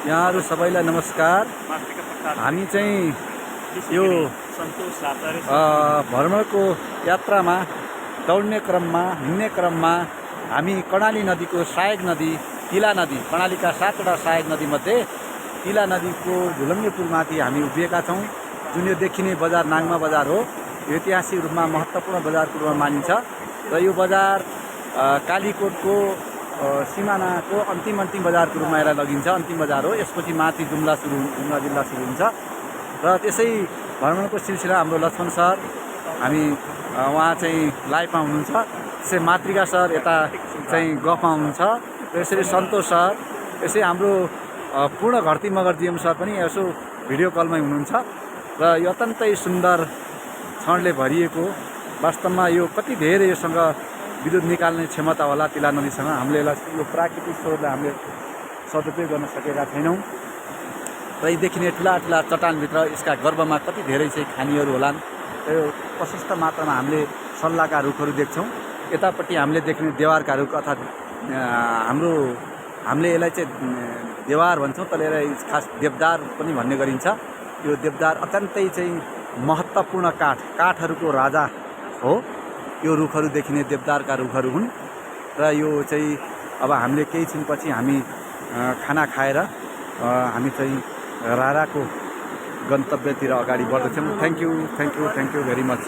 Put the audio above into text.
यहाँहरू सबैलाई नमस्कार। हामी चाहिँ यो भ्रमणको यात्रामा दौड्ने क्रममा हिँड्ने क्रममा हामी कर्णाली नदीको सहायक नदी तिला नदी, कर्णालीका 7वटा सहायक नदीमध्ये तिला नदीको झुलङ्गे पुलमाथि हामी उभिएका छौँ। जुन यो देखिने बजार नाङ्मा बजार हो। यो ऐतिहासिक रूपमा महत्त्वपूर्ण बजारको रूपमा मानिन्छ र यो बजार कालीकोटको सिमानाको अन्तिम बजारको रूपमा यसलाई लगिन्छ। अन्तिम बजार हो। यसपछि माथि जुम्ला जिल्ला सुरु हुन्छ र त्यसै भ्रमणको सिलसिला हाम्रो लक्ष्मण सर हामी उहाँ चाहिँ लाइभमा हुनुहुन्छ। त्यसै मातृका सर यता चाहिँ गफमा हुनुहुन्छ र यसरी सन्तोष सर, यसै हाम्रो पूर्ण घरती मगर जिएम सर पनि यसो भिडियो कलमै हुनुहुन्छ र यो अत्यन्तै सुन्दर क्षणले भरिएको, वास्तवमा यो कति धेरै योसँग विद्युत निकाल्ने क्षमता होला तिला नदीसँग। हामीले यसलाई यो प्राकृतिक स्रोतलाई हामीले सदुपयोग गर्न सकेका छैनौँ र यी देखिने ठुला चट्टानभित्र यसका गर्भमा कति धेरै चाहिँ खानीहरू होलान्। र यो प्रशस्त मात्रामा हामीले सल्लाहका रुखहरू देख्छौँ। यतापट्टि हामीले देख्ने देवारका रुख अर्थात् हामीले यसलाई चाहिँ देवार भन्छौँ, तर यसलाई खास देवदार पनि भन्ने गरिन्छ। यो देवदार अत्यन्तै चाहिँ महत्त्वपूर्ण काठहरूको राजा हो। यो रुखहरू देखिने देवदारका रुखहरू हुन् र यो चाहिँ अब हामीले केही छिनपछि हामी खाना खाएर हामी चाहिँ राराको गन्तव्यतिर अगाडि बढ्दैछौँ। Thank you very much.